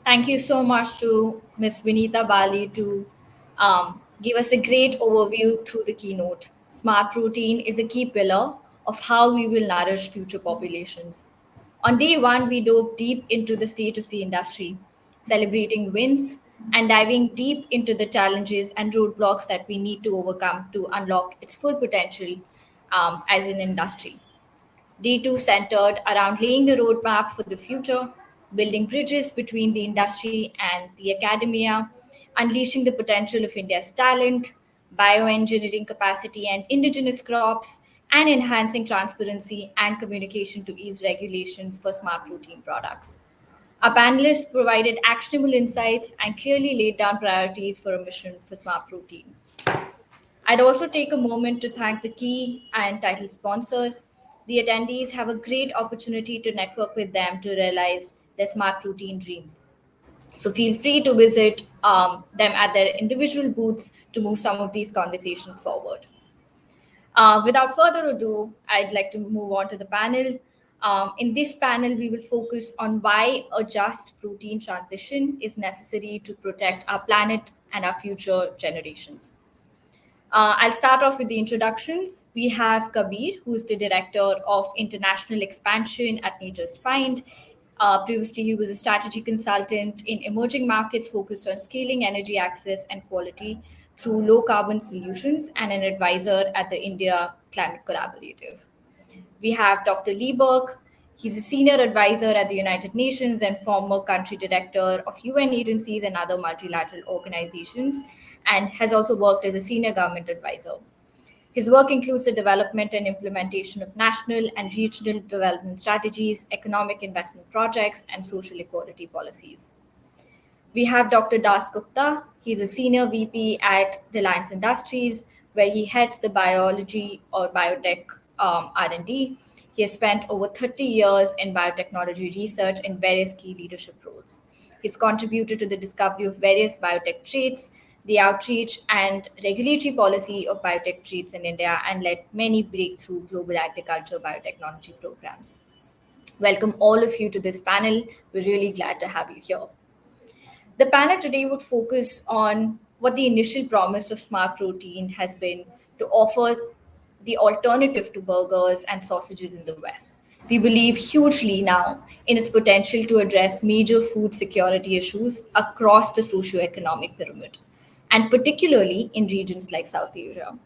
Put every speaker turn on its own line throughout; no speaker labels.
Thank you so much to Ms. Vinita Bali to give us a great overview through the keynote. Smart protein is a key pillar of how we will nourish future populations. On day one, we dove deep into the state of the industry, celebrating wins and diving deep into the challenges and roadblocks that we need to overcome to unlock its full potential as an industry. D2 centered around laying the roadmap for the future, building bridges between the industry and the academia, unleashing the potential of India's talent, bioengineering capacity and indigenous crops, and enhancing transparency and communication to ease regulations for smart protein products. Our panelists provided actionable insights and clearly laid down priorities for a mission for smart protein. I'd also take a moment to thank the key and title sponsors. The attendees have a great opportunity to network with them to realize their smart routine dreams. So feel free to visit them at their individual booths to move some of these conversations forward. Without further ado, I'd like to move on to the panel. In this panel, we will focus on why a just protein transition is necessary to protect our planet and our future generations. I'll start off with the introductions. We have Kabir, who is the Director of International Expansion at Nature's Fynd. Previously, he was a strategy consultant in emerging markets focused on scaling energy access and quality through low carbon solutions and an advisor at the India Climate Collaborative. We have Dr. Lieberg. He's a senior advisor at the United Nations and former country director of UN agencies and other multilateral organizations, and has also worked as a senior government advisor. His work includes the development and implementation of national and regional development strategies, economic investment projects, and social equality policies. We have Dr. Dasgupta. He's a senior VP at Reliance Industries, where he heads the biology or biotech R&D. He has spent over 30 years in biotechnology research in various key leadership roles. He's contributed to the discovery of various biotech traits, the outreach and regulatory policy of biotech traits in India, and led many breakthrough global agriculture biotechnology programs. Welcome all of you to this panel. We're really glad to have you here. The panel today would focus on what the initial promise of smart protein has been to offer the alternative to burgers and sausages in the West. We believe hugely now in its potential to address major food security issues across the socio-economic pyramid, and particularly in regions like South Asia.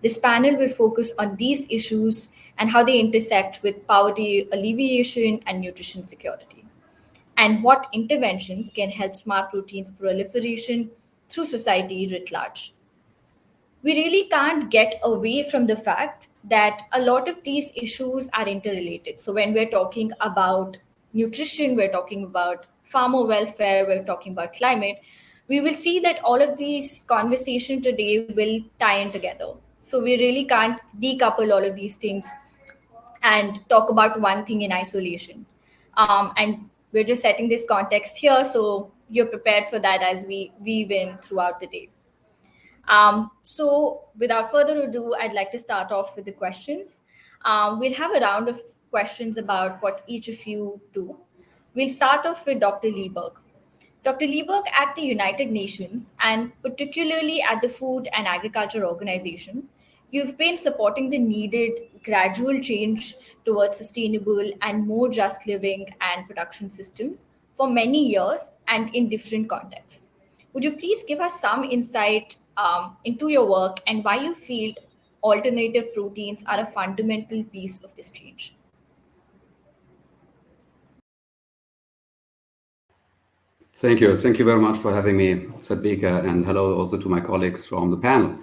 This panel will focus on these issues and how they intersect with poverty alleviation and nutrition security, and what interventions can help smart proteins proliferation through society writ large. We really can't get away from the fact that a lot of these issues are interrelated. So when we're talking about nutrition, we're talking about farmer welfare, we're talking about climate, we will see that all of these conversations today will tie in together. So we really can't decouple all of these things and talk about one thing in isolation. And we're just setting this context here so you're prepared for that as we weave in throughout the day. So without further ado, I'd like to start off with the questions. We'll have a round of questions about what each of you do. We'll start off with Dr. Lieberg. Dr. Lieberg, at the United Nations, and particularly at the Food and Agriculture Organization, you've been supporting the needed gradual change towards sustainable and more just living and production systems for many years and in different contexts. Would you please give us some insight into your work and why you feel alternative proteins are a fundamental piece of this change?
Thank you. Thank you very much for having me, Sadvika, and hello also to my colleagues from the panel.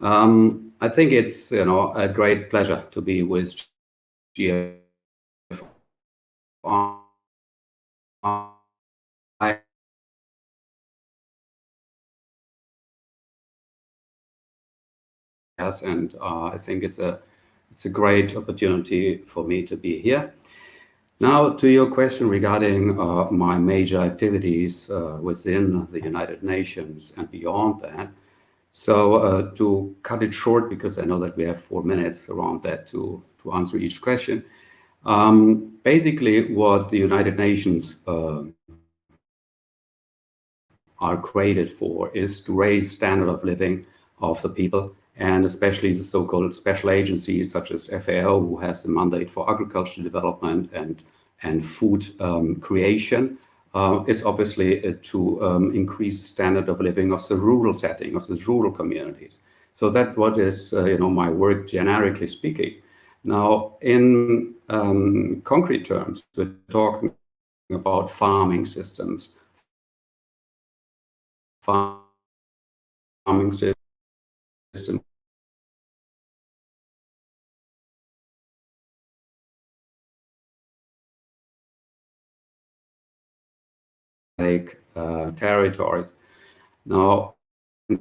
I think it's a great pleasure to be with GF. And I think it's a great opportunity for me to be here. Now, to your question regarding my major activities within the United Nations and beyond that. So to cut it short, because I know that we have 4 minutes around that to answer each question. Basically, what the United Nations are created for is to raise standard of living of the people, and especially the so-called special agencies such as FAO, who has the mandate for agricultural development and food creation, is obviously to increase the standard of living of the rural setting, of the rural communities. So that's what is my work, generically speaking. Now, in concrete terms, we're talking about farming systems, farming systems like territories. Now,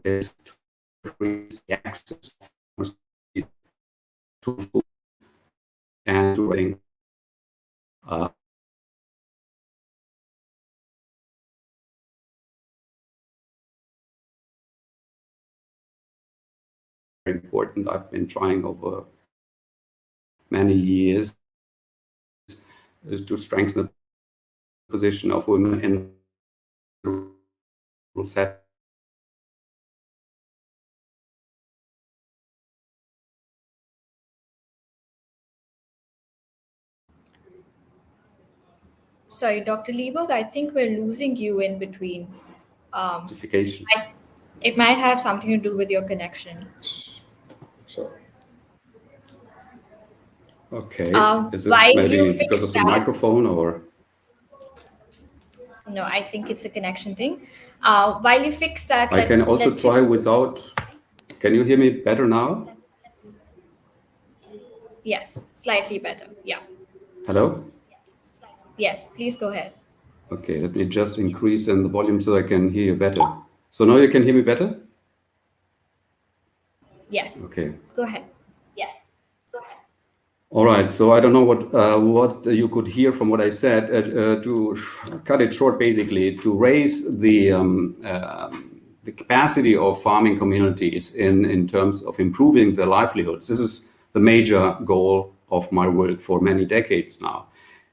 is to increase the access of to food and to uh, very important. I've been trying over many years is to strengthen the position of women in the rural setting.
Sorry, Dr. Lieberg, I think we're losing you in between. Um, I, it might have something to do with your connection.
So, okay, is this
While you
maybe because
fix
of the
that,
microphone or?
no, I think it's a connection thing. While you fix that,
I can also
let's
try
just,
without. Can you hear me better now?
yes, slightly better. Yeah.
Hello?
Yes, please go ahead.
Okay, let me just increase in the volume so I can hear you better. So now you can hear me better?
Yes,
Okay.
go ahead.
All right. So I don't know what you could hear from what I said. Cut it short, basically, to raise the capacity of farming communities in terms of improving their livelihoods. This is the major goal of my work for many decades now.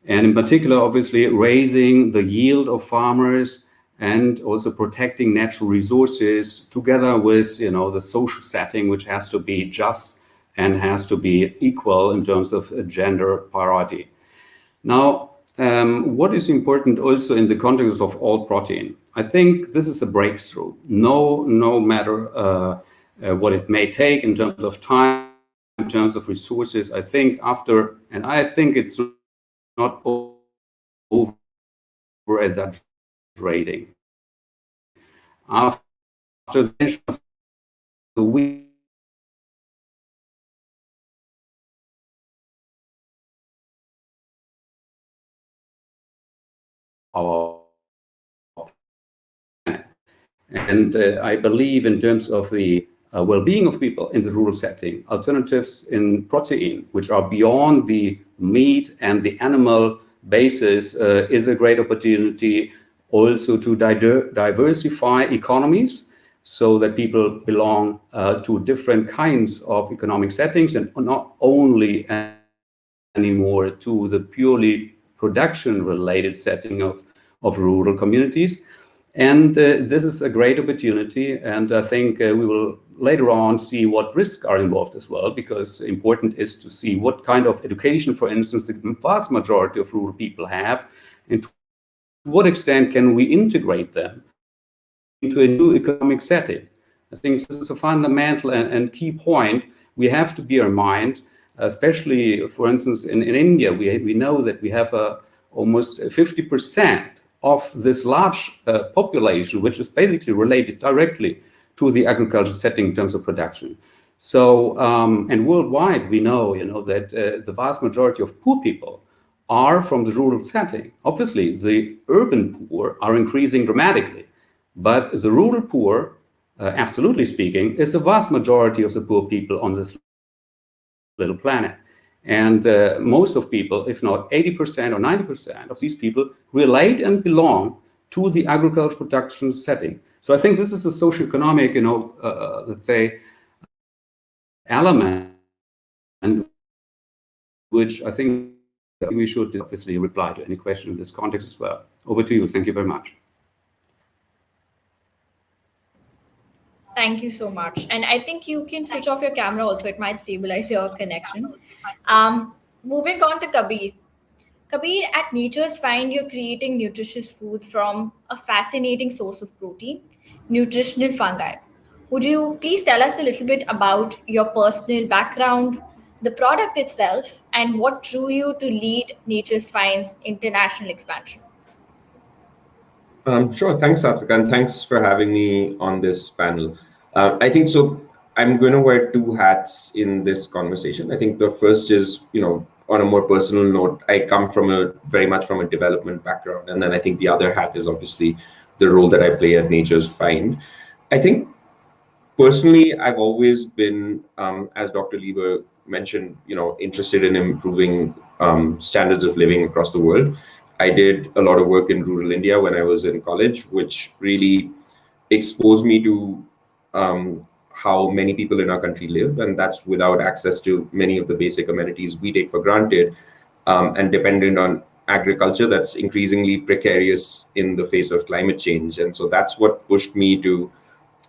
And in particular, obviously, raising the yield of farmers and also protecting natural resources together with, the social setting, which has to be just and has to be equal in terms of gender priority. Now, what is important also in the context of all protein? I think this is a breakthrough. No matter what it may take in terms of time, in terms of resources, I think it's not over exaggerating. After the week, our planet. And I believe in terms of the well-being of people in the rural setting, alternatives in protein, which are beyond the meat and the animal basis, is a great opportunity also to diversify economies so that people belong to different kinds of economic settings and not only anymore to the purely production-related setting of rural communities. And this is a great opportunity, and I think we will later on see what risks are involved as well, because important is to see what kind of education, for instance, the vast majority of rural people have, and to what extent can we integrate them into a new economic setting. I think this is a fundamental and key point we have to bear in mind, especially, for instance, in India. We know that we have almost 50% of this large population, which is basically related directly to the agricultural setting in terms of production. So, and worldwide, we know, that the vast majority of poor people are from the rural setting. Obviously, the urban poor are increasing dramatically, but the rural poor, absolutely speaking, is the vast majority of the poor people on this little planet. And most of people, if not 80% or 90% of these people, relate and belong to the agricultural production setting. So I think this is a socioeconomic, let's say, element, which I think we should obviously reply to any question in this context as well. Over to you. Thank you very much.
Thank you so much. And I think you can switch off your camera also. It might stabilize your connection. Moving on to Kabir. Kabir, at Nature's Find, you're creating nutritious foods from a fascinating source of protein, nutritional fungi. Would you please tell us a little bit about your personal background, the product itself, and what drew you to lead Nature's Find's international expansion?
Sure. Thanks, Africa, and thanks for having me on this panel. I think so. I'm going to wear two hats in this conversation. I think the first is, on a more personal note, I come from very much from a development background, and then I think the other hat is obviously the role that I play at Nature's Find. I think personally, I've always been, as Dr. Lieberg mentioned, interested in improving standards of living across the world. I did a lot of work in rural India when I was in college, which really exposed me to how many people in our country live, and that's without access to many of the basic amenities we take for granted, and dependent on agriculture that's increasingly precarious in the face of climate change. And so that's what pushed me to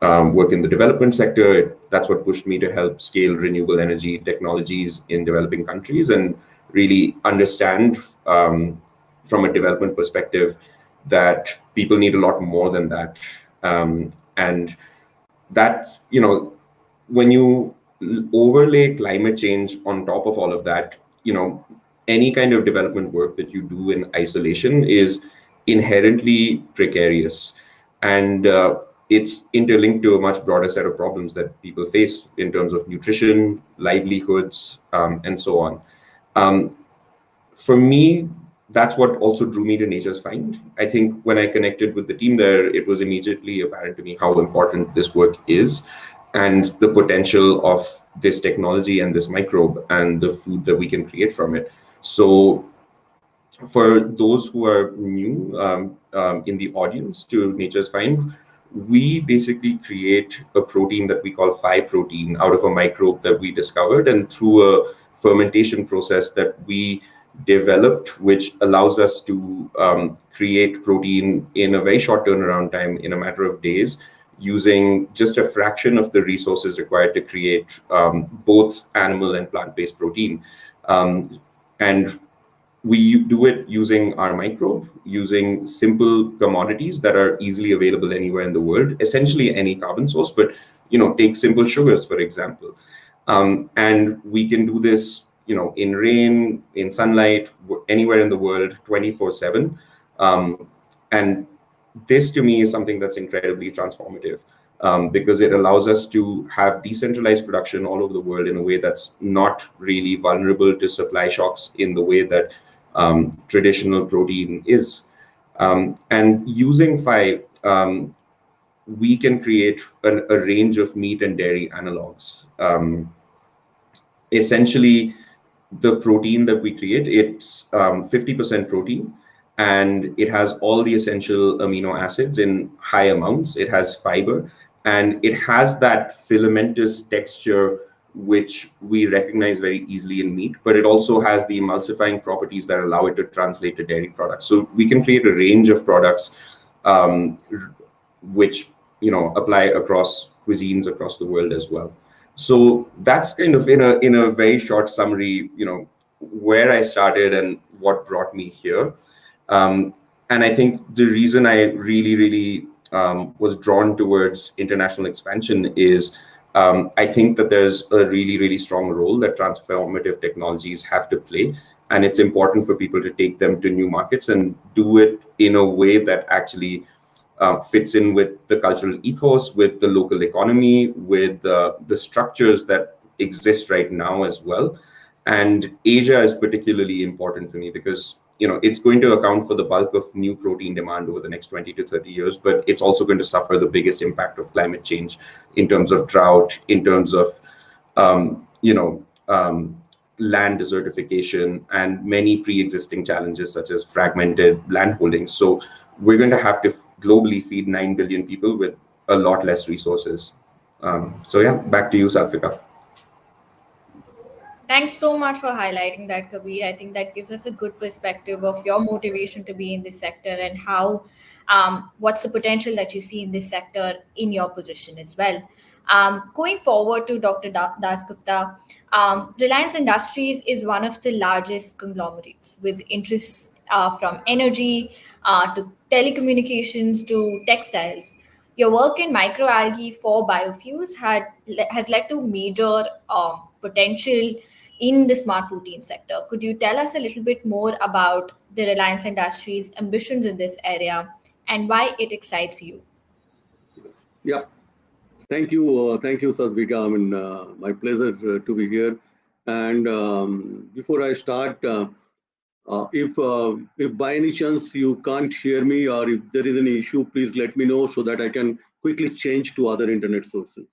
work in the development sector. That's what pushed me to help scale renewable energy technologies in developing countries and really understand from a development perspective that people need a lot more than that. And that, when you overlay climate change on top of all of that, any kind of development work that you do in isolation is inherently precarious. And it's interlinked to a much broader set of problems that people face in terms of nutrition, livelihoods, and so on. For me, that's what also drew me to Nature's Find. I think when I connected with the team there, it was immediately apparent to me how important this work is and the potential of this technology and this microbe and the food that we can create from it. So for those who are new in the audience to Nature's Find, we basically create a protein that we call Fynd protein out of a microbe that we discovered, and through a fermentation process that we developed, which allows us to create protein in a very short turnaround time, in a matter of days, using just a fraction of the resources required to create both animal and plant-based protein. And we do it using our microbe, using simple commodities that are easily available anywhere in the world, essentially any carbon source, but take simple sugars, for example. And we can do this in rain, in sunlight, anywhere in the world, 24/7. And this to me is something that's incredibly transformative, because it allows us to have decentralized production all over the world in a way that's not really vulnerable to supply shocks in the way that traditional protein is. And using Phi, we can create a range of meat and dairy analogs. Essentially, the protein that we create, it's 50% protein, and it has all the essential amino acids in high amounts. It has fiber, and it has that filamentous texture which we recognize very easily in meat, but it also has the emulsifying properties that allow it to translate to dairy products. So we can create a range of products which apply across cuisines across the world as well. So that's kind of in a very short summary, where I started and what brought me here. And I think the reason I really was drawn towards international expansion is I think that there's a really strong role that transformative technologies have to play, and it's important for people to take them to new markets and do it in a way that actually fits in with the cultural ethos, with the local economy, with the structures that exist right now as well. And Asia is particularly important for me because it's going to account for the bulk of new protein demand over the next 20 to 30 years, but it's also going to suffer the biggest impact of climate change in terms of drought, in terms of land desertification, and many pre-existing challenges such as fragmented land holdings. So we're going to have to globally feed 9 billion people with a lot less resources. So yeah, back to you, Satvika.
Thanks so much for highlighting that, Kabir. I think that gives us a good perspective of your motivation to be in this sector and how, what's the potential that you see in this sector in your position as well. Going forward to Dr. Dasgupta, Reliance Industries is one of the largest conglomerates with interests from energy to telecommunications to textiles. Your work in microalgae for biofuels has led to major potential in the smart protein sector. Could you tell us a little bit more about the Reliance Industries' ambitions in this area and why it excites you?
Yeah, thank you, Sadvika. I mean, my pleasure to be here. And before I start, if by any chance you can't hear me or if there is any issue, please let me know so that I can quickly change to other internet sources.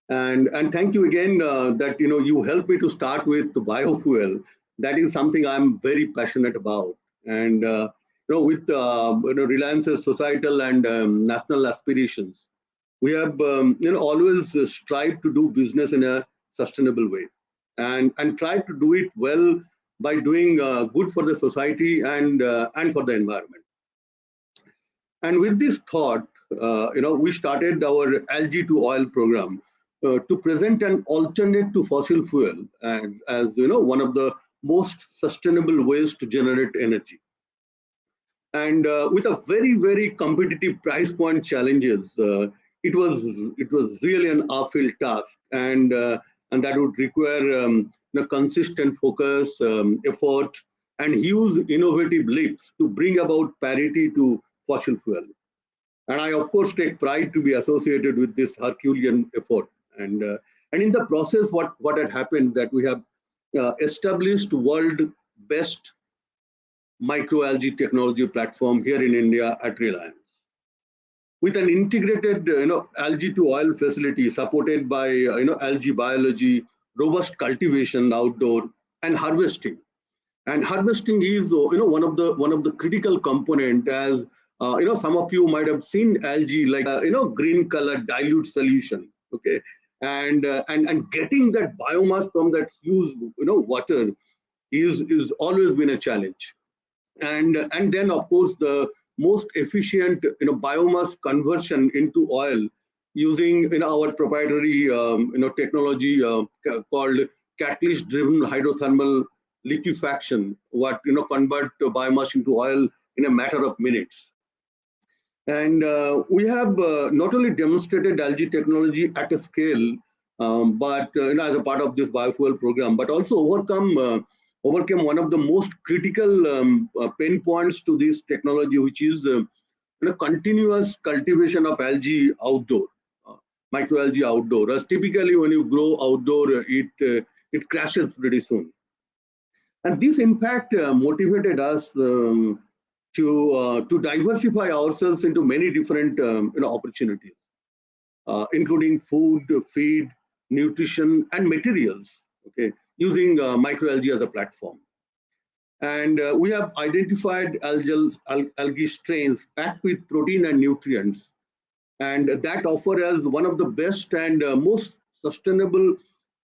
And thank you again that you helped me to start with the biofuel. That is something I'm very passionate about. And with Reliance's societal and national aspirations, we have always strived to do business in a sustainable way, and try to do it well by doing good for the society and for the environment. And with this thought, we started our algae to oil program to present an alternate to fossil fuel, and as one of the most sustainable ways to generate energy. And with a very competitive price point challenges, it was really an uphill task, and that would require consistent focus, effort, and huge innovative leaps to bring about parity to fossil fuel. And I, of course, take pride to be associated with this Herculean effort. And in the process, what had happened that we have established world best microalgae technology platform here in India at Reliance, with an integrated algae to oil facility supported by algae biology, robust cultivation outdoor, and harvesting. And harvesting is one of the critical component, as some of you might have seen algae like green color dilute solution, okay, and getting that biomass from that huge water is always been a challenge. And then of course the most efficient biomass conversion into oil using our proprietary technology called catalyst driven hydrothermal liquefaction, what convert biomass into oil in a matter of minutes. And we have not only demonstrated algae technology at a scale, but as a part of this biofuel program, but also overcome one of the most critical pain points to this technology, which is continuous cultivation of algae outdoor, uh, microalgae outdoor. As typically when you grow outdoor, it crashes pretty soon. And this impact motivated us to diversify ourselves into many different opportunities, including food, feed, nutrition, and materials. Okay, using microalgae as a platform. And we have identified algae strains packed with protein and nutrients, and that offer us one of the best and most sustainable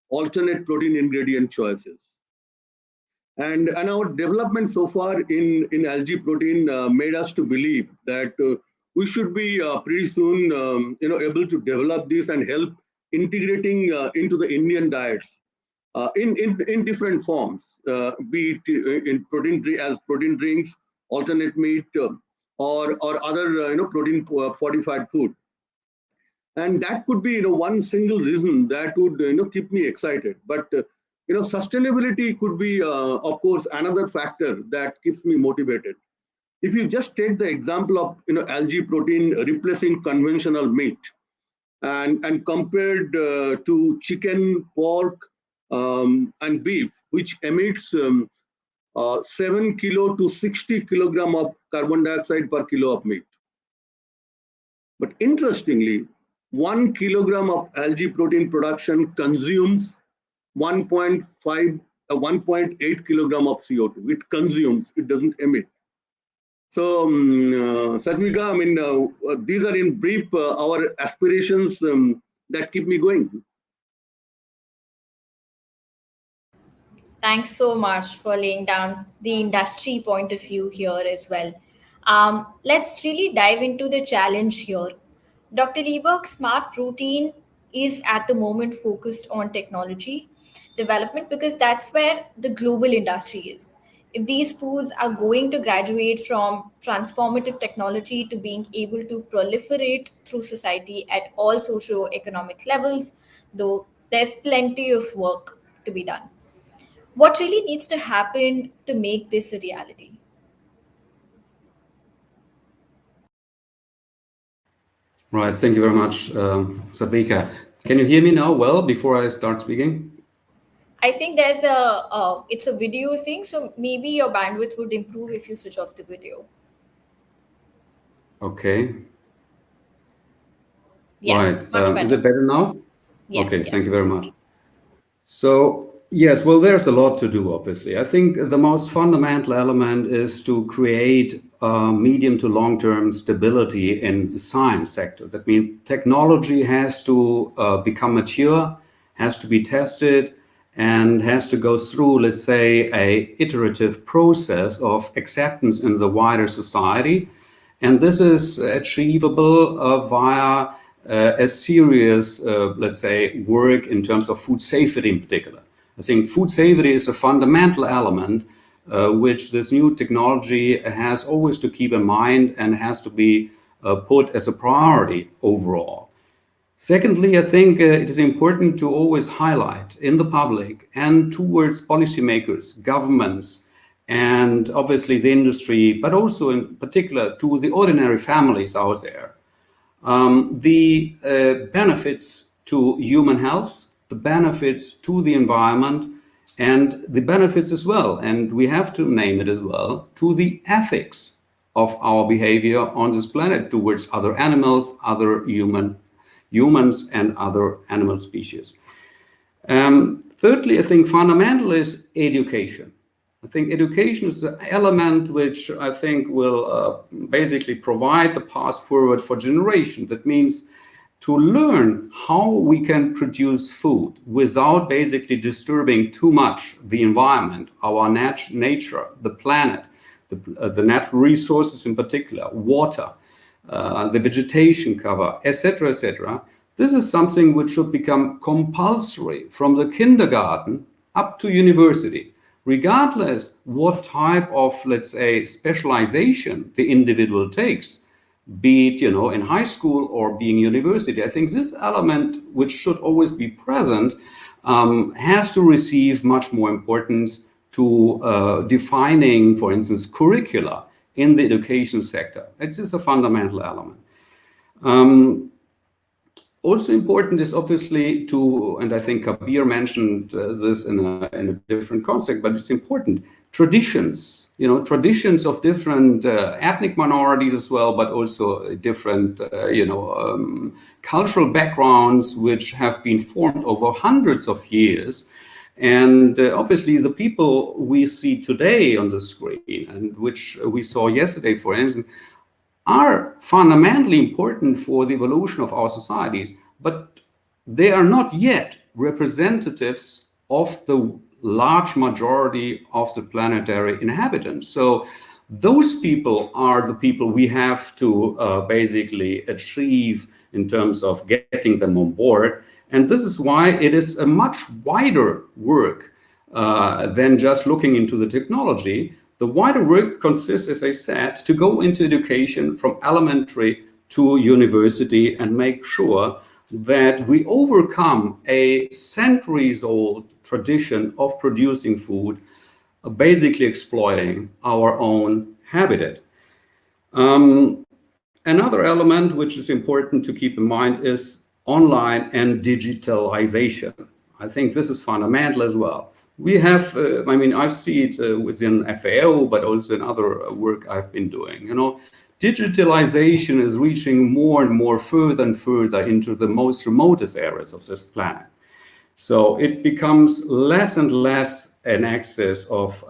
alternate protein ingredient choices. And our development so far in algae protein made us to believe that we should be pretty soon able to develop this and help integrating into the Indian diets in different forms, be it in as protein drinks, alternate meat, or other protein fortified food. And that could be one single reason that would keep me excited. But sustainability could be of course another factor that keeps me motivated. If you just take the example of algae protein replacing conventional meat, and compared to chicken, pork, and beef, which emits 7 kilo to 60 kilogram of carbon dioxide per kilo of meat. But interestingly, 1 kilogram of algae protein production consumes 1.5, 1.8 kilogram of CO2. It consumes, it doesn't emit. So, Satvika, I mean, these are in brief our aspirations that keep me going.
Thanks so much for laying down the industry point of view here as well. Let's really dive into the challenge here. Dr. Lieberg's smart routine is at the moment focused on technology development because that's where the global industry is. If these foods are going to graduate from transformative technology to being able to proliferate through society at all socio-economic levels, though there's plenty of work to be done. What really needs to happen to make this a reality?
Right. Thank you very much, Sadvika. Can you hear me now well before I start speaking?
I think there's it's a video thing, so maybe your bandwidth would improve if you switch off the video.
Okay.
Yes,
Right.
much
Is
better.
it better now?
Yes,
Okay. Thank
yes.
you very much. So, yes, well, there's a lot to do, obviously. I think the most fundamental element is to create medium to long-term stability in the science sector. That means technology has to become mature, has to be tested, and has to go through, let's say, a iterative process of acceptance in the wider society. And this is achievable via a serious, let's say, work in terms of food safety in particular. I think food safety is a fundamental element which this new technology has always to keep in mind and has to be put as a priority overall. Secondly, I think it is important to always highlight in the public and towards policymakers, governments, and obviously the industry, but also in particular to the ordinary families out there, the benefits to human health, the benefits to the environment, and the benefits as well, and we have to name it as well, to the ethics of our behavior on this planet towards other animals, other humans, and other animal species. Thirdly, I think fundamental is education. I think education is an element which I think will basically provide the path forward for generation. That means to learn how we can produce food without basically disturbing too much the environment, our nature, the planet, the natural resources in particular, water, the vegetation cover, etc., etc. This is something which should become compulsory from the kindergarten up to university, regardless what type of, let's say, specialization the individual takes, be it, in high school or being university. I think this element, which should always be present, has to receive much more importance to defining, for instance, curricula in the education sector. It is a fundamental element. Also important is obviously to, and I think Kabir mentioned this in a different context, but it's important, traditions, traditions of different ethnic minorities as well, but also different, cultural backgrounds which have been formed over hundreds of years. And obviously the people we see today on the screen and which we saw yesterday, for instance, are fundamentally important for the evolution of our societies, but they are not yet representatives of the large majority of the planetary inhabitants. So those people are the people we have to basically achieve in terms of getting them on board. And this is why it is a much wider work than just looking into the technology. The wider work consists, as I said, to go into education from elementary to university and make sure that we overcome a centuries-old tradition of producing food, basically exploiting our own habitat. Another element which is important to keep in mind is online and digitalization. I think this is fundamental as well. We have, I've seen it within FAO, but also in other work I've been doing. Digitalization is reaching more and more further and further into the most remotest areas of this planet. So it becomes less and less an access of,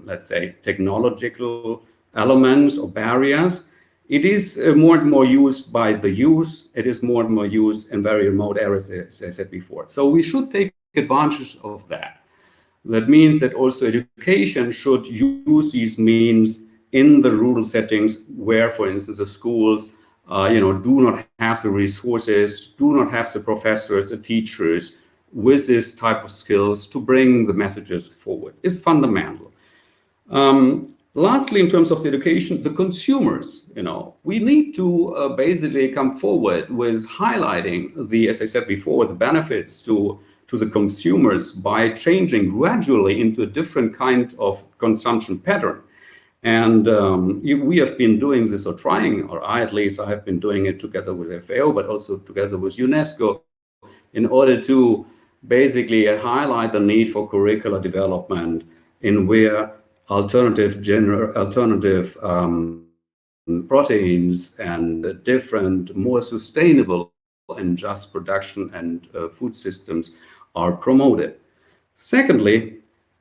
let's say, technological elements or barriers. It is more and more used by the youth. It is more and more used in very remote areas, as I said before. So we should take advantage of that. That means that also education should use these means in the rural settings where, for instance, the schools do not have the resources, do not have the professors, the teachers with this type of skills to bring the messages forward. It's fundamental. Lastly, in terms of the education, the consumers, we need to basically come forward with highlighting as I said before, the benefits to the consumers by changing gradually into a different kind of consumption pattern. And we have been doing this, or trying, or I have been doing it together with FAO, but also together with UNESCO, in order to basically highlight the need for curricular development in where alternative proteins and different, more sustainable and just production and food systems are promoted. Secondly,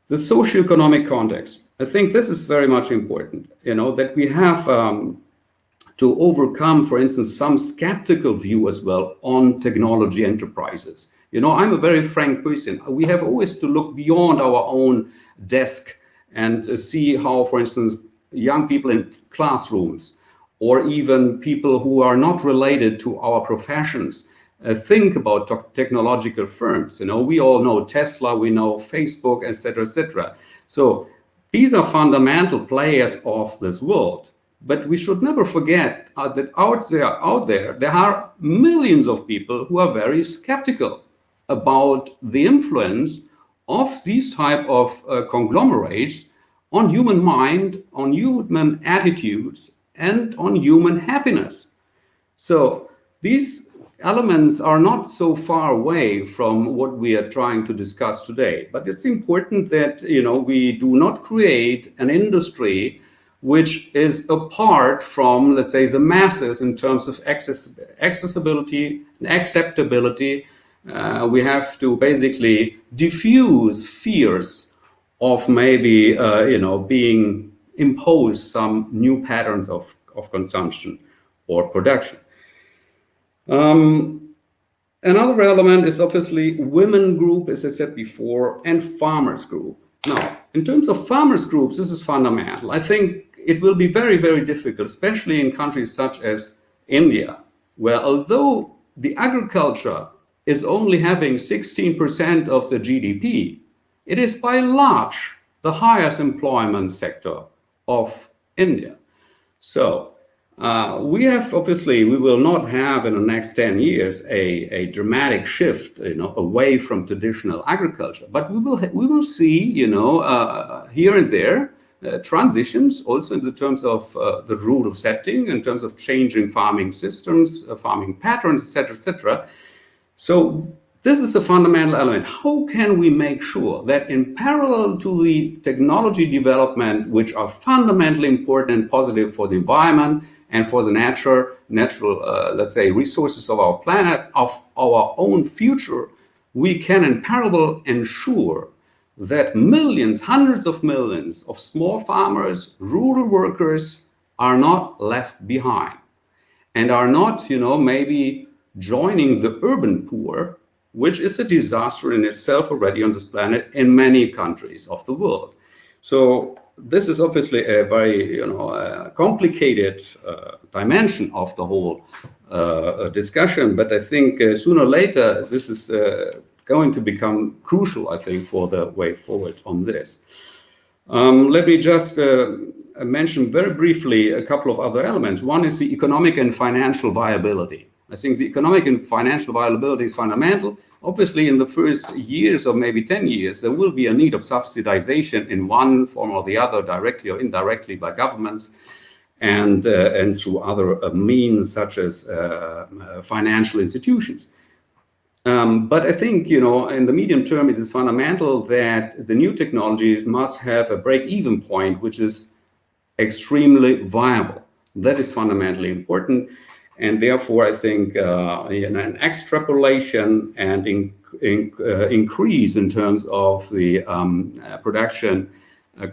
the socio-economic context. I think this is very much important, that we have to overcome, for instance, some skeptical view as well on technology enterprises. I'm a very frank person. We have always to look beyond our own desk and see how, for instance, young people in classrooms or even people who are not related to our professions think about technological firms. We all know Tesla, we know Facebook, etc., etc. So these are fundamental players of this world. But we should never forget that out there are millions of people who are very skeptical about the influence of these type of conglomerates on human mind, on human attitudes, and on human happiness. So these elements are not so far away from what we are trying to discuss today. But it's important that we do not create an industry which is apart from, let's say, the masses in terms of accessibility and acceptability. We have to basically diffuse fears of maybe being imposed some new patterns of consumption or production. Another element is obviously women group, as I said before, and farmers group. Now, in terms of farmers groups, this is fundamental. I think it will be very, very difficult, especially in countries such as India, where although the agriculture is only having 16% of the GDP, it is by and large the highest employment sector of India. So we will not have in the next 10 years a dramatic shift, away from traditional agriculture, but we will see, here and there transitions also in the terms of the rural setting, in terms of changing farming systems, farming patterns, etc., etc. So this is a fundamental element. How can we make sure that in parallel to the technology development, which are fundamentally important and positive for the environment and for the natural, let's say, resources of our planet, of our own future, we can in parallel ensure that millions, hundreds of millions of small farmers, rural workers are not left behind and are not, maybe joining the urban poor, which is a disaster in itself already on this planet in many countries of the world. So this is obviously a very complicated dimension of the whole discussion, but I think sooner or later this is going to become crucial, I think, for the way forward on this. Let me just mention very briefly a couple of other elements. One is the economic and financial viability. I think the economic and financial viability is fundamental. Obviously, in the first years or maybe 10 years, there will be a need of subsidization in one form or the other, directly or indirectly by governments and through other means such as financial institutions. But I think, in the medium term, it is fundamental that the new technologies must have a break-even point, which is extremely viable. That is fundamentally important. And therefore, I think an extrapolation and increase in terms of the production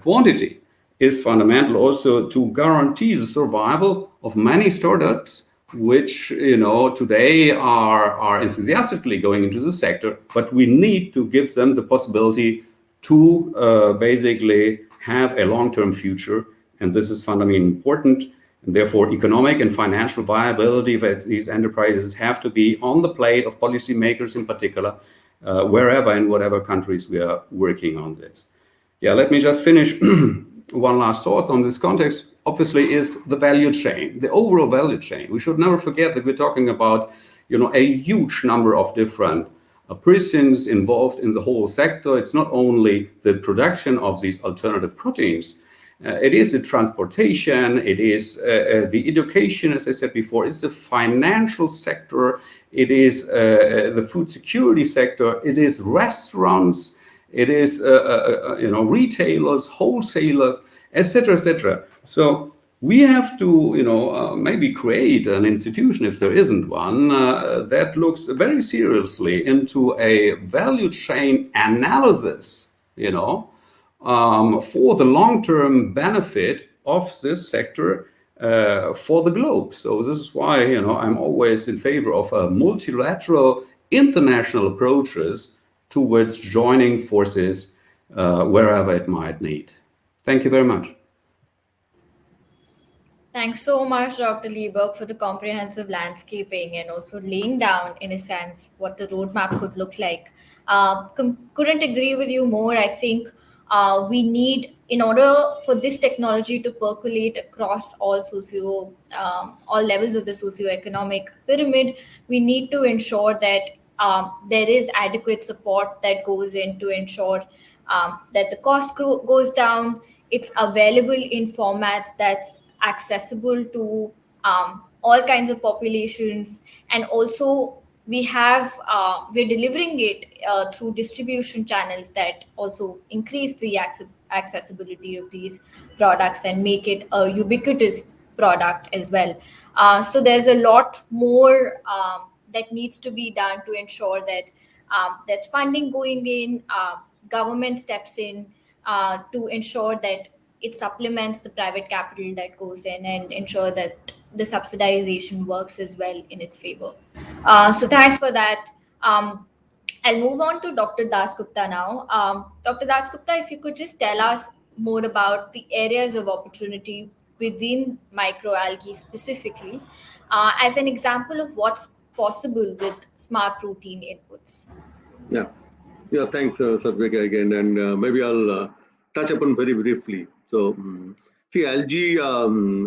quantity is fundamental also to guarantee the survival of many startups, which today are enthusiastically going into the sector, but we need to give them the possibility to basically have a long-term future. And this is fundamentally important. And therefore, economic and financial viability of these enterprises have to be on the plate of policymakers in particular, wherever in whatever countries we are working on this. Yeah, let me just finish. One last thought on this context, obviously, is the value chain, the overall value chain. We should never forget that we're talking about, a huge number of different persons involved in the whole sector. It's not only the production of these alternative proteins, it is the transportation, it is the education, as I said before, it's the financial sector, it is the food security sector, it is restaurants, it is retailers, wholesalers, etc., etc. So we have to maybe create an institution, if there isn't one, that looks very seriously into a value chain analysis, for the long-term benefit of this sector for the globe. So this is why I'm always in favor of multilateral international approaches towards joining forces wherever it might need. Thank you very much.
Thanks so much, Dr. Lieberg, for the comprehensive landscaping and also laying down, in a sense, what the roadmap could look like. Couldn't agree with you more. I think we need, in order for this technology to percolate across all levels of the socioeconomic pyramid, we need to ensure that there is adequate support that goes in to ensure that the cost goes down. It's available in formats that's accessible to all kinds of populations, and also we're delivering it through distribution channels that also increase the accessibility of these products and make it a ubiquitous product as well. So there's a lot more that needs to be done to ensure that there's funding going in, government steps in to ensure that it supplements the private capital that goes in and ensure that the subsidization works as well in its favor. So thanks for that. I'll move on to Dr. Dasgupta now. Dr. Dasgupta, if you could just tell us more about the areas of opportunity within microalgae specifically, as an example of what's possible with smart protein inputs.
Yeah, thanks, Sadvika, again. And maybe I'll touch upon very briefly. So, see, algae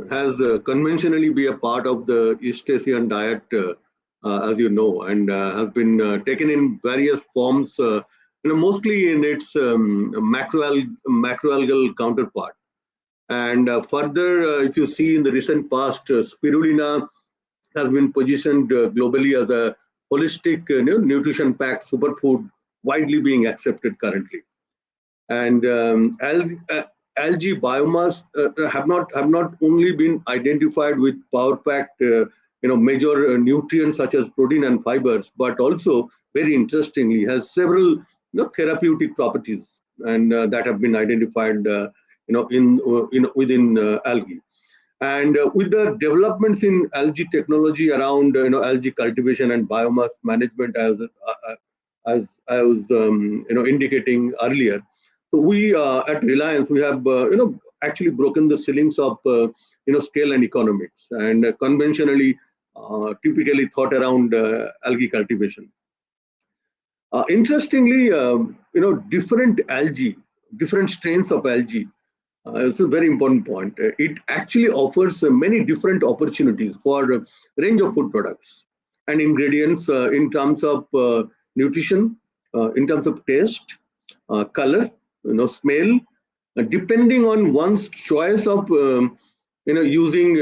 has conventionally been a part of the East Asian diet, as you know, and has been taken in various forms, mostly in its macroalgal counterpart. And further, if you see in the recent past, spirulina has been positioned globally as a holistic nutrition packed superfood, widely being accepted currently. And algae biomass have not only been identified with power packed major nutrients such as protein and fibers, but also very interestingly has several therapeutic properties, and that have been identified within algae. And with the developments in algae technology around algae cultivation and biomass management, as I was indicating earlier, so we at Reliance we have actually broken the ceilings of scale and economics, and conventionally typically thought around algae cultivation. Interestingly, different algae, different strains of algae. It's a very important point. It actually offers many different opportunities for a range of food products and ingredients in terms of nutrition, in terms of taste, color, smell, depending on one's choice of using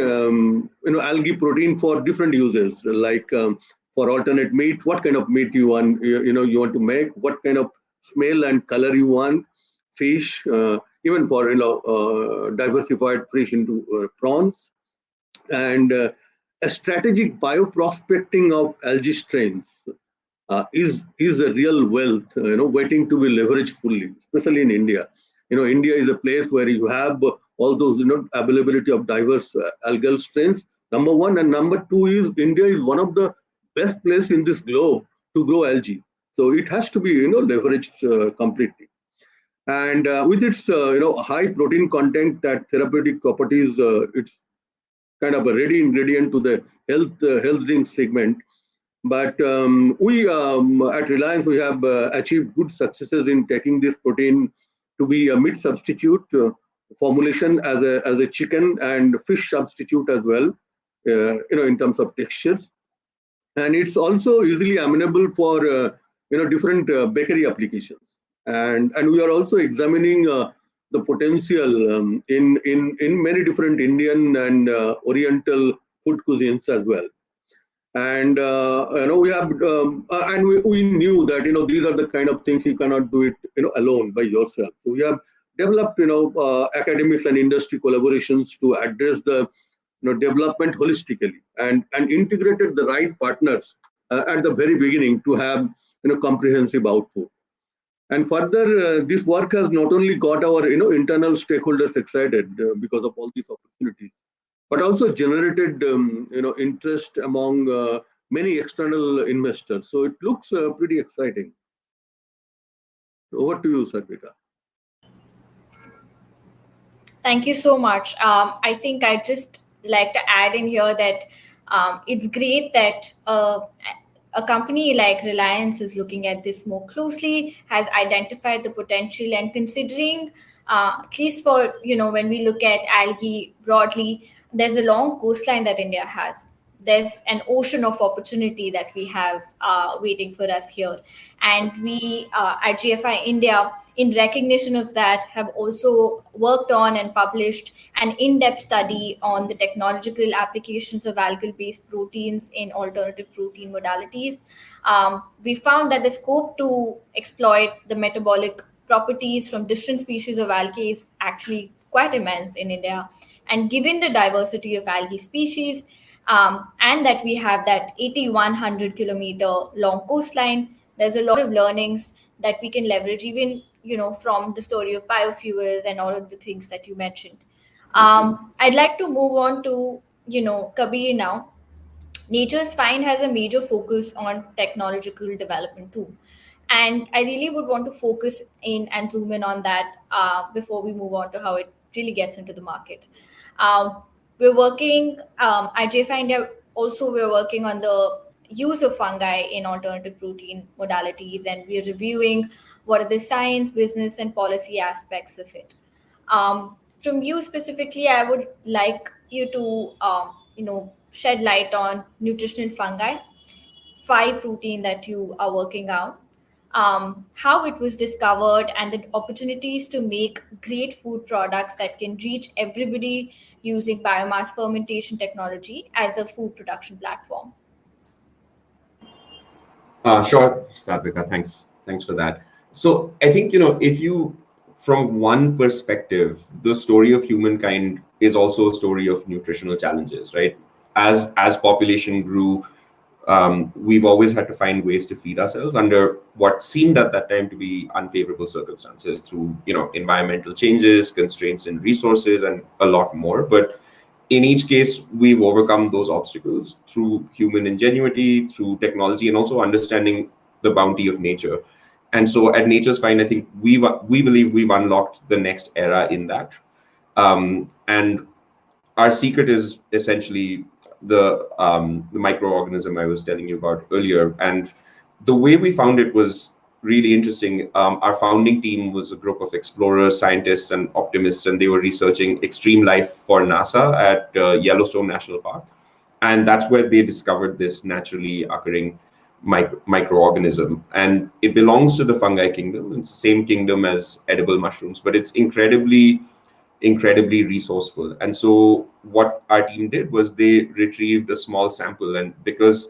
algae protein for different uses, like for alternate meat, what kind of meat you want you want to make, what kind of smell and color you want, fish, even for diversified fish into prawns, and a strategic bioprospecting of algae strains is a real wealth, waiting to be leveraged fully, especially in India. India is a place where you have all those availability of diverse algal strains. Number one, and number two is India is one of the best place in this globe to grow algae, so it has to be leveraged completely. And with its high protein content, that therapeutic properties, it's kind of a ready ingredient to the health drink segment. But we at Reliance, we have achieved good successes in taking this protein to be a meat substitute formulation as a chicken and fish substitute as well, in terms of textures. And it's also easily amenable for different bakery applications. And we are also examining the potential in many different Indian and Oriental food cuisines as well. And we have and we knew that these are the kind of things you cannot do it alone by yourself. So we have developed academics and industry collaborations to address the development holistically, and integrated the right partners at the very beginning to have comprehensive output. And further, this work has not only got our internal stakeholders excited because of all these opportunities, but also generated interest among many external investors. So it looks pretty exciting. Over to you, Sarvika.
Thank you so much. I think I'd just like to add in here that it's great that a company like Reliance is looking at this more closely, has identified the potential, and considering, at least for, when we look at algae broadly, there's a long coastline that India has. There's an ocean of opportunity that we have waiting for us here. And we at GFI India, in recognition of that, have also worked on and published an in-depth study on the technological applications of algal-based proteins in alternative protein modalities. We found that the scope to exploit the metabolic properties from different species of algae is actually quite immense in India. And given the diversity of algae species, and that we have that 8,100 kilometer long coastline, there's a lot of learnings that we can leverage, even from the story of biofuels and all of the things that you mentioned. I'd like to move on to Kabir now. Nature's Fynd has a major focus on technological development too. And I really would want to focus in and zoom in on that before we move on to how it really gets into the market. Um, we're working at JFI India, also we're working on the use of fungi in alternative protein modalities, and we're reviewing what are the science, business, and policy aspects of it. From you specifically, I would like you to, shed light on nutritional fungi, phi protein that you are working on, how it was discovered, and the opportunities to make great food products that can reach everybody using biomass fermentation technology as a food production platform.
Sure, Satvika, thanks for that. So I think, if you, from one perspective, the story of humankind is also a story of nutritional challenges, right? As population grew, we've always had to find ways to feed ourselves under what seemed at that time to be unfavorable circumstances through, environmental changes, constraints in resources, and a lot more. But in each case, we've overcome those obstacles through human ingenuity, through technology, and also understanding the bounty of nature. And so at Nature's Fynd, I think we believe we've unlocked the next era in that. And our secret is essentially the microorganism I was telling you about earlier. And the way we found it was really interesting. Our founding team was a group of explorers, scientists, and optimists, and they were researching extreme life for NASA at Yellowstone National Park. And that's where they discovered this naturally occurring microorganism. And it belongs to the fungi kingdom. It's the same kingdom as edible mushrooms, but it's incredibly resourceful. And so what our team did was they retrieved a small sample, and because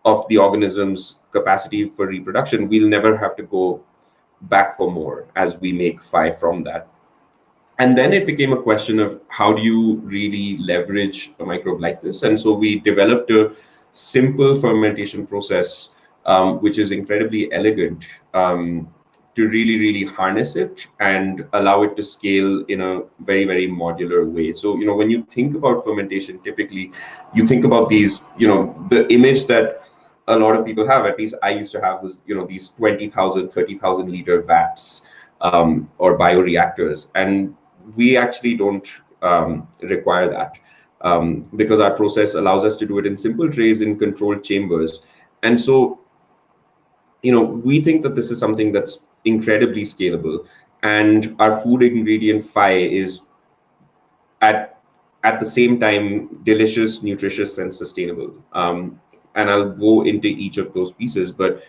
of the organism's capacity for reproduction, we'll never have to go back for more as we make phi from that. And then it became a question of how do you really leverage a microbe like this? And so we developed a simple fermentation process, which is incredibly elegant, to really harness it and allow it to scale in a very, very modular way. So, when you think about fermentation, typically you think about these, the image that a lot of people have, at least I used to have, was, these 20,000, 30,000 liter vats. or bioreactors. And we actually don't require that because our process allows us to do it in simple trays in controlled chambers. And so, we think that this is something that's incredibly scalable. And our food ingredient phi is at the same time delicious, nutritious, and sustainable. And I'll go into each of those pieces, but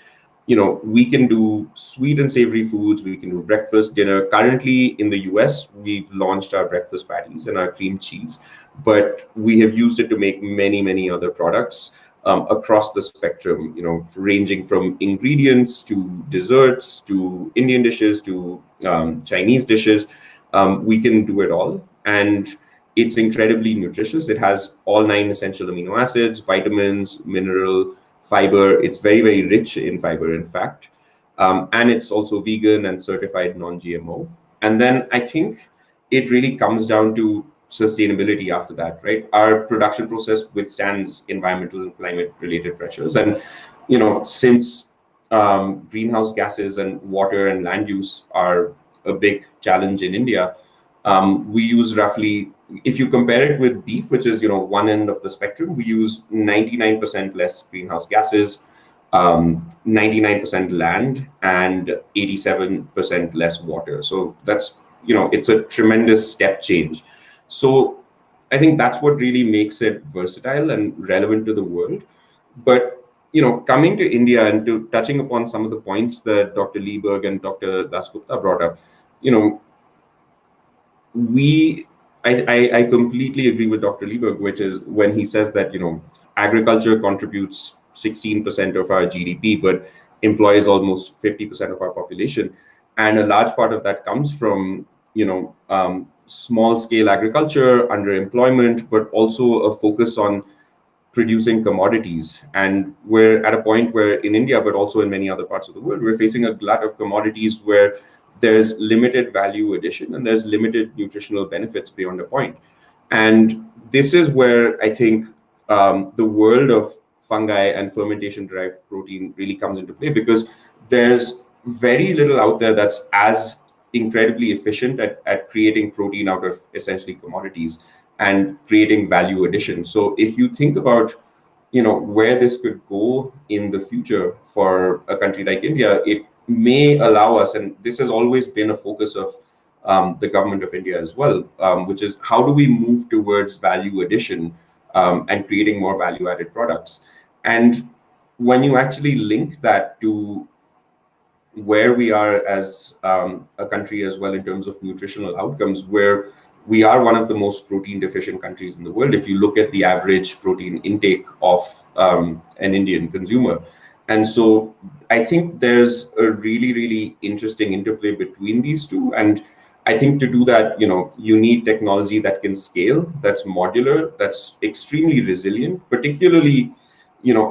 we can do sweet and savory foods. We can do breakfast, dinner. Currently in the US, we've launched our breakfast patties and our cream cheese, but we have used it to make many, many other products across the spectrum, ranging from ingredients to desserts to Indian dishes to Chinese dishes. We can do it all. And it's incredibly nutritious. It has all 9 essential amino acids, vitamins, mineral, fiber. It's very, very rich in fiber, in fact. And it's also vegan and certified non-GMO. And then I think it really comes down to sustainability after that, right? Our production process withstands environmental and climate-related pressures. And, since greenhouse gases and water and land use are a big challenge in India, we use roughly, if you compare it with beef, which is one end of the spectrum, we use 99% less greenhouse gases, 99% land, and 87% less water. So that's it's a tremendous step change. So I think that's what really makes it versatile and relevant to the world. But coming to India and to touching upon some of the points that Dr. Lieberg and Dr. Dasgupta brought up, I completely agree with Dr. Lieberg, which is when he says that agriculture contributes 16% of our GDP, but employs almost 50% of our population, and a large part of that comes from small scale agriculture, underemployment, but also a focus on producing commodities. And we're at a point where in India, but also in many other parts of the world, we're facing a glut of commodities where there's limited value addition and there's limited nutritional benefits beyond a point. And this is where I think the world of fungi and fermentation derived protein really comes into play, because there's very little out there that's as incredibly efficient at creating protein out of essentially commodities and creating value addition. So if you think about where this could go in the future for a country like India, it may allow us, and this has always been a focus of the government of India as well, which is how do we move towards value addition and creating more value-added products. And when you actually link that to where we are as a country as well in terms of nutritional outcomes, where we are one of the most protein deficient countries in the world, if you look at the average protein intake of an Indian consumer. And so I think there's a really, really interesting interplay between these two. And I think to do that, you need technology that can scale, that's modular, that's extremely resilient, particularly,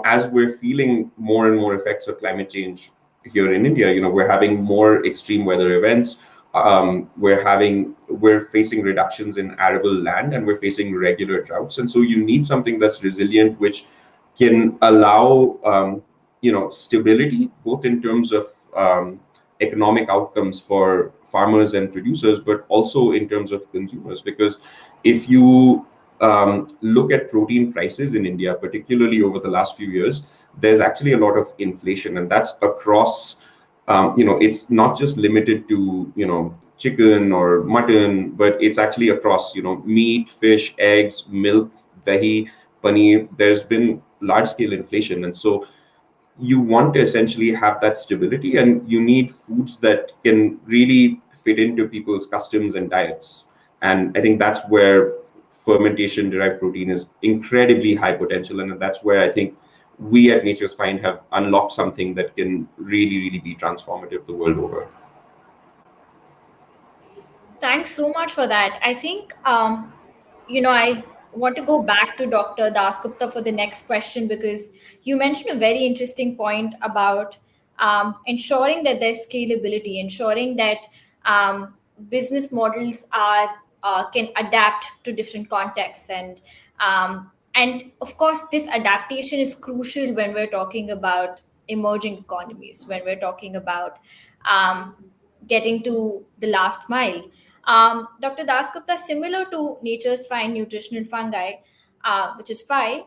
as we're feeling more and more effects of climate change here in India. We're having more extreme weather events. We're facing reductions in arable land, and we're facing regular droughts. And so you need something that's resilient, which can allow stability, both in terms of economic outcomes for farmers and producers, but also in terms of consumers. Because if you look at protein prices in India, particularly over the last few years, there's actually a lot of inflation, and that's across, it's not just limited to, chicken or mutton, but it's actually across, meat, fish, eggs, milk, dahi, paneer. There's been large scale inflation. And so you want to essentially have that stability, and you need foods that can really fit into people's customs and diets. And I think that's where fermentation derived protein is incredibly high potential. And that's where I think we at Nature's Fynd have unlocked something that can really, really be transformative the world over.
Thanks so much for that. I think, I want to go back to Dr. Dasgupta for the next question, because you mentioned a very interesting point about ensuring that there's scalability, ensuring that business models are can adapt to different contexts, and of course, this adaptation is crucial when we're talking about emerging economies, when we're talking about getting to the last mile. Dr. Dasgupta, similar to nature's fine nutritional fungi, which is Phi,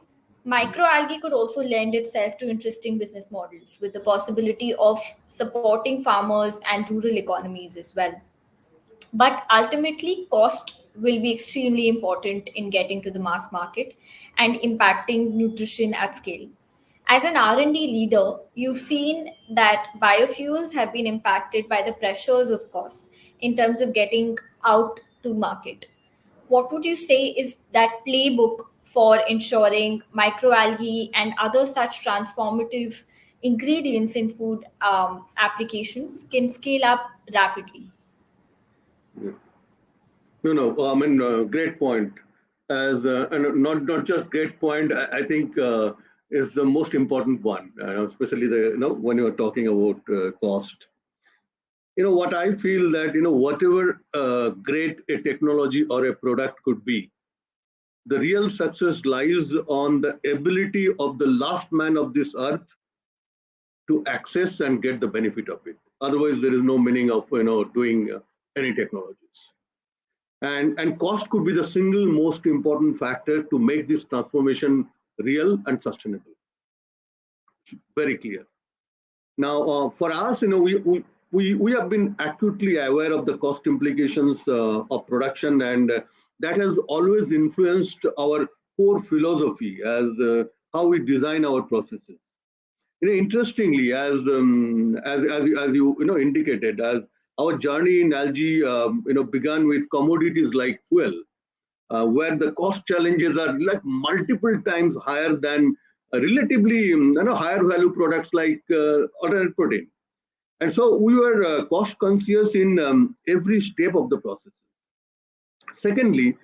microalgae could also lend itself to interesting business models with the possibility of supporting farmers and rural economies as well. But ultimately, cost will be extremely important in getting to the mass market and impacting nutrition at scale. As an R&D leader, you've seen that biofuels have been impacted by the pressures of costs in terms of getting out to market. What would you say is that playbook for ensuring microalgae and other such transformative ingredients in food applications can scale up rapidly?
Yeah. No. I mean, great point. As and not just great point. I think is the most important one, especially the when you are talking about cost. What I feel that whatever great a technology or a product could be, the real success lies on the ability of the last man of this earth to access and get the benefit of it. Otherwise, there is no meaning of doing any technologies. And cost could be the single most important factor to make this transformation real and sustainable. Very clear. Now, for us, we have been acutely aware of the cost implications of production, and that has always influenced our core philosophy as how we design our processes. Interestingly, as you indicated, as our journey in algae began with commodities like fuel, where the cost challenges are like multiple times higher than relatively higher value products like alternate protein. And so we were cost conscious in every step of the process. Secondly,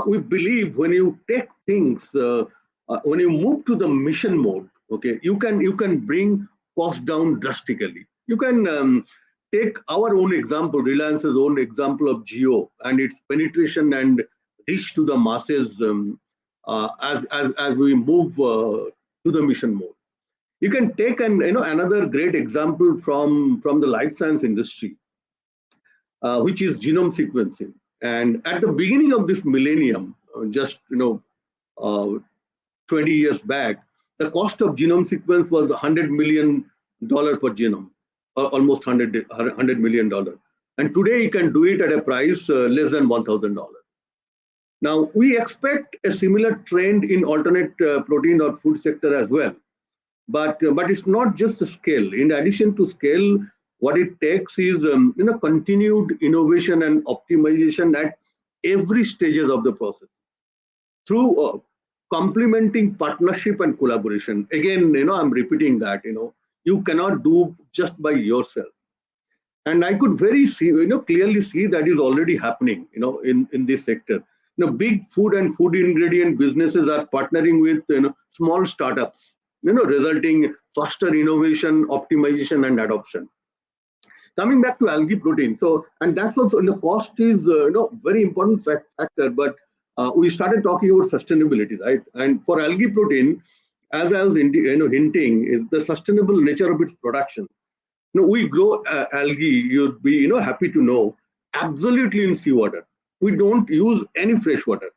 we believe when you take things, when you move to the mission mode, okay, you can bring cost down drastically. You can take our own example, Reliance's own example of Geo and its penetration and reach to the masses as we move to the mission mode. You can take another great example from the life science industry, which is genome sequencing. And at the beginning of this millennium, just 20 years back, the cost of genome sequence was $100 million per genome, almost $100 million. And today you can do it at a price less than $1,000. Now, we expect a similar trend in alternate protein or food sector as well. But it's not just the scale. In addition to scale, what it takes is continued innovation and optimization at every stages of the process through complementing partnership and collaboration. Again, I'm repeating that you cannot do just by yourself. And I could clearly see that is already happening in this sector. Big food and food ingredient businesses are partnering with small startups, resulting faster innovation, optimization, and adoption. Coming back to algae protein, and that's also cost is very important factor, but we started talking about sustainability, right? And for algae protein, as I was hinting, is the sustainable nature of its production. We grow algae. You'd be happy to know, absolutely in seawater. We don't use any fresh water.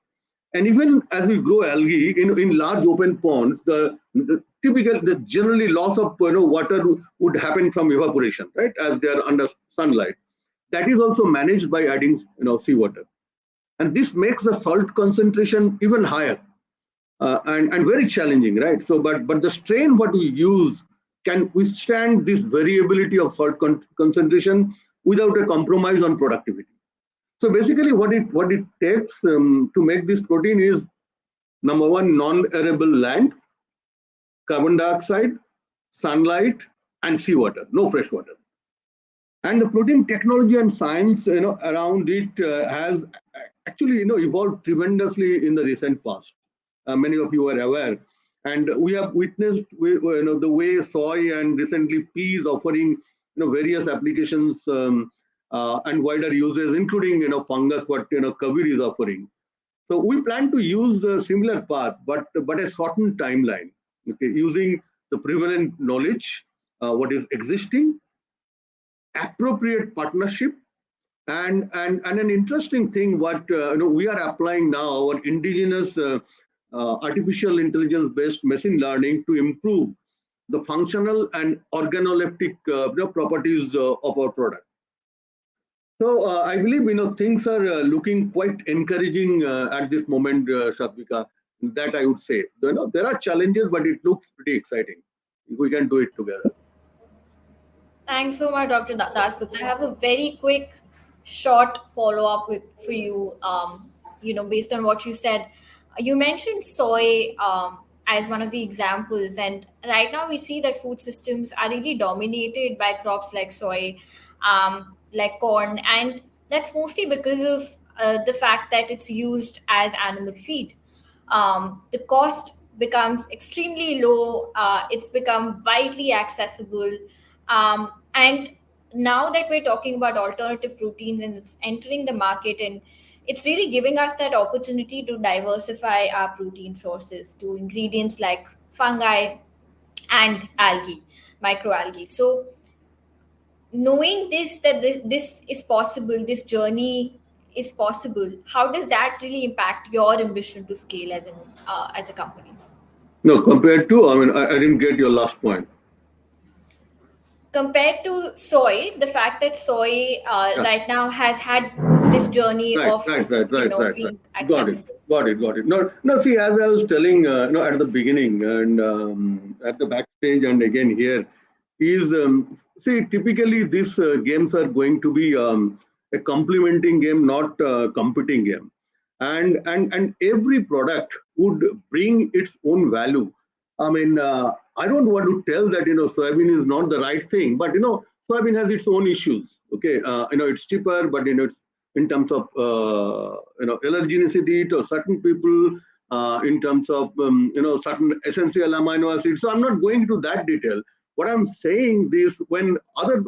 And even as we grow algae in large open ponds, the generally loss of water would happen from evaporation, right? As they are under sunlight. That is also managed by adding seawater, and this makes the salt concentration even higher and very challenging, right? So, but the strain what we use can withstand this variability of salt concentration without a compromise on productivity. So basically, what it takes to make this protein is number one, non-arable land, carbon dioxide, sunlight, and seawater, no fresh water. And the protein technology and science, around it has actually, evolved tremendously in the recent past. Many of you are aware, and we have witnessed, the way soy and recently pea is offering, various applications and wider uses, including, fungus, what Kabir is offering. So we plan to use the similar path, but a shortened timeline, okay, using the prevalent knowledge, what is existing, appropriate partnership, and an interesting thing what we are applying now, our indigenous artificial intelligence based machine learning to improve the functional and organoleptic properties of our product. So I believe things are looking quite encouraging at this moment, Satvika. That I would say. There are challenges, but it looks pretty exciting. We can do it together.
Thanks so much, Dr. Dasgupta. I have a very quick, short follow-up for you. Based on what you said, you mentioned soy as one of the examples, and right now we see that food systems are really dominated by crops like soy, like corn, and that's mostly because of the fact that it's used as animal feed. The cost becomes extremely low. It's become widely accessible. And now that we're talking about alternative proteins and it's entering the market, and it's really giving us that opportunity to diversify our protein sources to ingredients like fungi and algae, microalgae. So knowing this, that this is possible, this journey is possible, how does that really impact your ambition to scale as a company?
No, compared to, I didn't get your last point.
Compared to soy, the fact that soy right now has had this journey of being accessible.
Got it. No. See, as I was telling, at the beginning and at the backstage, and again here, is see, typically these games are going to be a complementing game, not a competing game, and every product would bring its own value. I don't want to tell that soybean is not the right thing, but soybean has its own issues. Okay, it's cheaper, but it's in terms of allergenicity to certain people, in terms of certain essential amino acids. So I'm not going into that detail. What I'm saying is, when other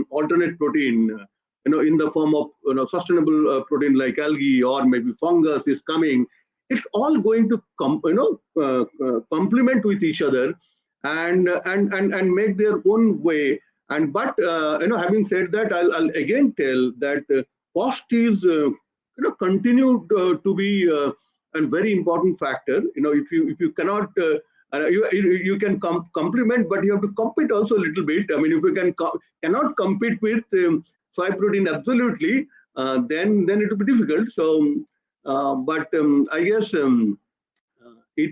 alternate protein, in the form of sustainable protein like algae or maybe fungus is coming, it's all going to complement with each other and make their own way. But having said that, I'll again tell that cost is continue to be a very important factor. If you cannot you can complement, but you have to compete also a little bit. If you cannot compete with soy protein absolutely, then it will be difficult. So but I guess it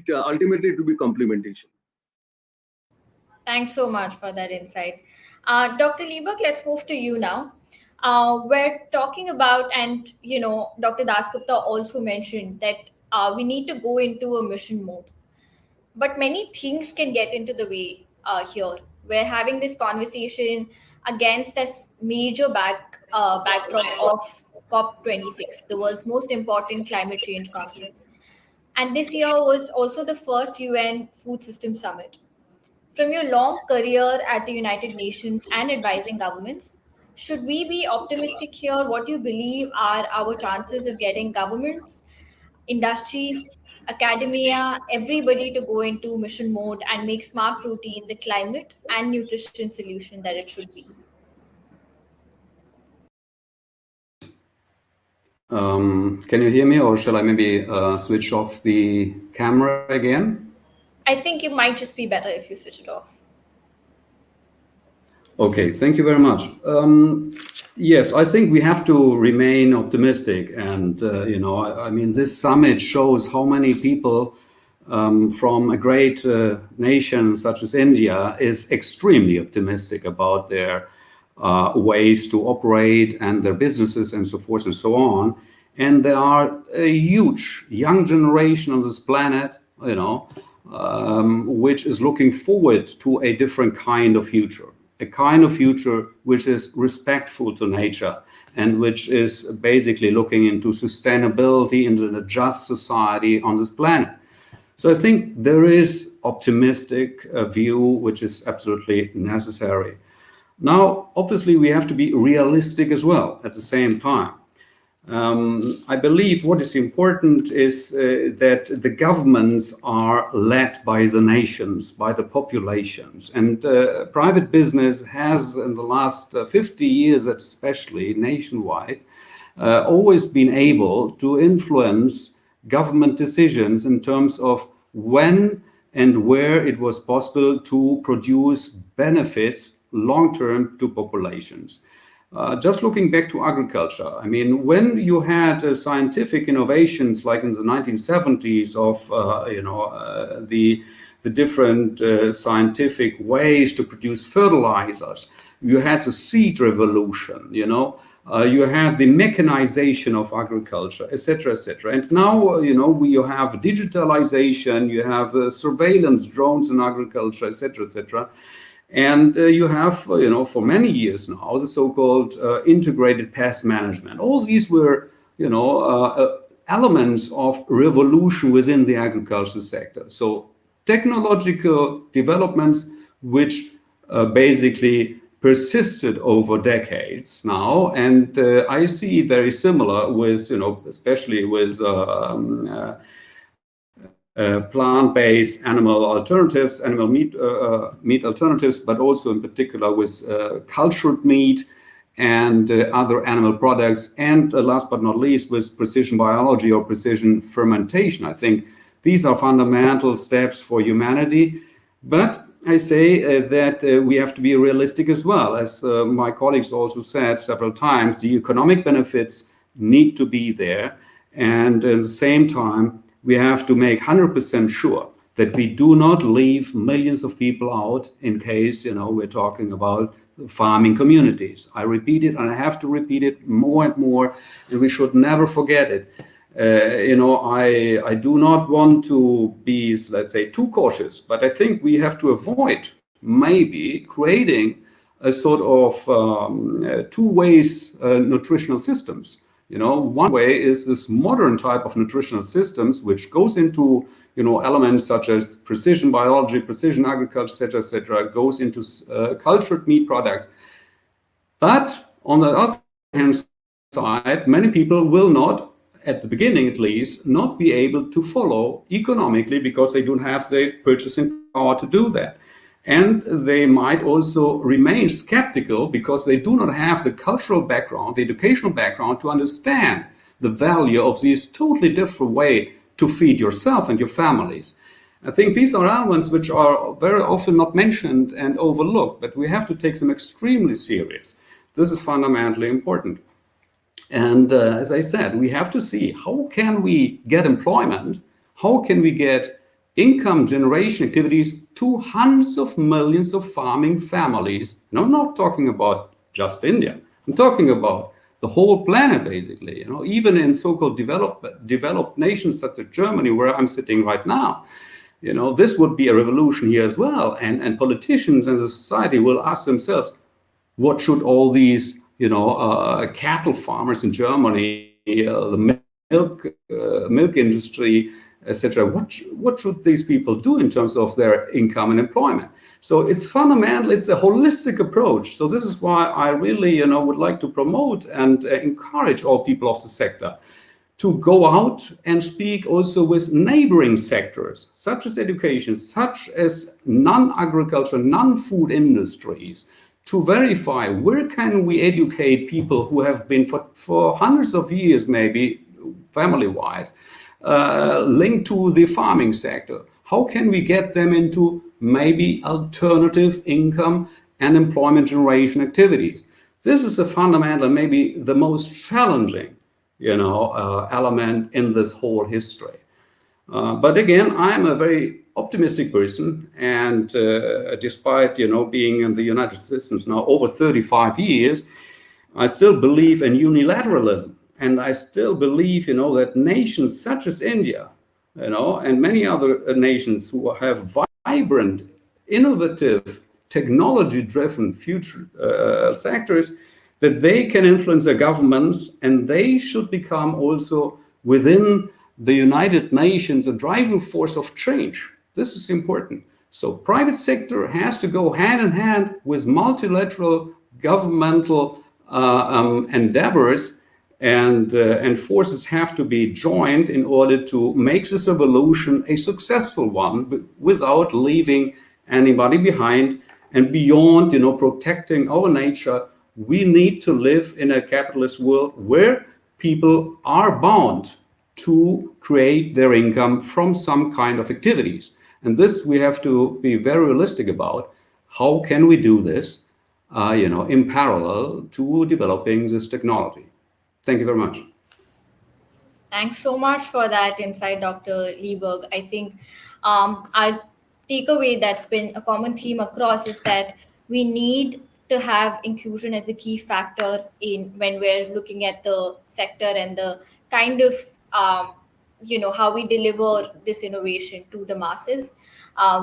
ultimately to be complementation.
Thanks so much for that insight. Dr. Lieberg, let's move to you now. We're talking about, and Dr. Dasgupta also mentioned that we need to go into a mission mode. But many things can get into the way here. We're having this conversation against this major backdrop of COP26, the world's most important climate change conference. And this year was also the first UN Food System Summit. From your long career at the United Nations and advising governments, should we be optimistic here? What do you believe are our chances of getting governments, industry, academia, everybody to go into mission mode and make smart protein the climate and nutrition solution that it should be?
Can you hear me, or shall I maybe switch off the camera again?
I think it might just be better if you switch it off.
Okay, thank you very much. Yes, I think we have to remain optimistic, and this summit shows how many people from a great nation such as India is extremely optimistic about their ways to operate and their businesses and so forth and so on. And there are a huge young generation on this planet, which is looking forward to a different kind of future. A kind of future which is respectful to nature and which is basically looking into sustainability in a just society on this planet. So I think there is optimistic view which is absolutely necessary. Now, obviously, we have to be realistic as well at the same time. I believe what is important is that the governments are led by the nations, by the populations. And private business has, in the last 50 years especially, nationwide, always been able to influence government decisions in terms of when and where it was possible to produce benefits long-term to populations. Just looking back to agriculture, I mean, when you had scientific innovations like in the 1970s of, the different scientific ways to produce fertilizers, you had the seed revolution, you had the mechanization of agriculture, etc., etc. And now, you have digitalization, you have surveillance drones in agriculture, etc., etc. And you have, for many years now, the so-called integrated pest management. All these were, elements of revolution within the agricultural sector. So technological developments which basically persisted over decades now, and I see very similar with, especially with plant-based animal alternatives, animal meat alternatives, but also in particular with cultured meat and other animal products, and last but not least with precision biology or precision fermentation. I think these are fundamental steps for humanity, but I say that we have to be realistic as well. As my colleagues also said several times, the economic benefits need to be there, and at the same time we have to make 100% sure that we do not leave millions of people out in case, we're talking about farming communities. I repeat it, and I have to repeat it more and more, and we should never forget it. I do not want to be, let's say, too cautious, but I think we have to avoid maybe creating a sort of two ways nutritional systems. One way is this modern type of nutritional systems, which goes into, elements such as precision biology, precision agriculture, etc., goes into cultured meat products. But on the other hand side, many people will not, at the beginning at least, not be able to follow economically because they don't have the purchasing power to do that. And they might also remain skeptical because they do not have the cultural background, the educational background to understand the value of this totally different way to feed yourself and your families. I think these are elements which are very often not mentioned and overlooked, but we have to take them extremely serious. This is fundamentally important. And as I said, we have to see how can we get employment, how can we get income generation activities to hundreds of millions of farming families. No, I'm not talking about just India. I'm talking about the whole planet, basically. Even in so-called developed nations such as Germany, where I'm sitting right now, this would be a revolution here as well. And politicians and the society will ask themselves, what should all these, cattle farmers in Germany, the milk industry, etc. What should these people do in terms of their income and employment? So it's fundamental, it's a holistic approach. So this is why I really, would like to promote and encourage all people of the sector to go out and speak also with neighboring sectors, such as education, such as non-agriculture, non-food industries, to verify where can we educate people who have been for hundreds of years, maybe family-wise, linked to the farming sector. How can we get them into maybe alternative income and employment generation activities? This is a fundamental, maybe the most challenging, element in this whole history. But again, I'm a very optimistic person, and despite being in the United States now over 35 years, I still believe in unilateralism. And I still believe, that nations such as India, and many other nations who have vibrant, innovative, technology-driven future sectors, that they can influence their governments, and they should become also within the United Nations a driving force of change. This is important. So private sector has to go hand in hand with multilateral governmental endeavors and forces have to be joined in order to make this evolution a successful one without leaving anybody behind. And beyond, protecting our nature, we need to live in a capitalist world where people are bound to create their income from some kind of activities. And this we have to be very realistic about. How can we do this, in parallel to developing this technology? Thank you very much.
Thanks so much for that insight, Dr. Lieberg. I think our takeaway that's been a common theme across is that we need to have inclusion as a key factor in when we're looking at the sector and the kind of how we deliver this innovation to the masses.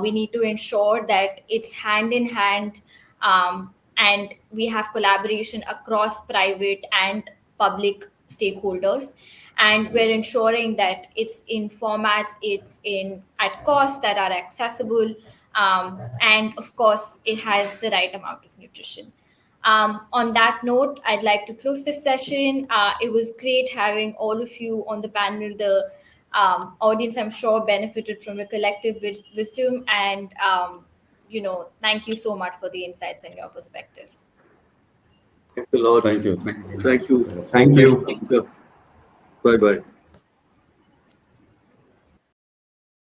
We need to ensure that it's hand in hand, and we have collaboration across private and public stakeholders, and we're ensuring that it's in formats, it's in at costs that are accessible, and of course it has the right amount of nutrition. On that note, I'd like to close this session. It was great having all of you on the panel. The audience, I'm sure, benefited from a collective wisdom, and thank you so much for the insights and your perspectives.
Thanks a lot.
Thank you.
Thank you.
Thank you.
Bye-bye.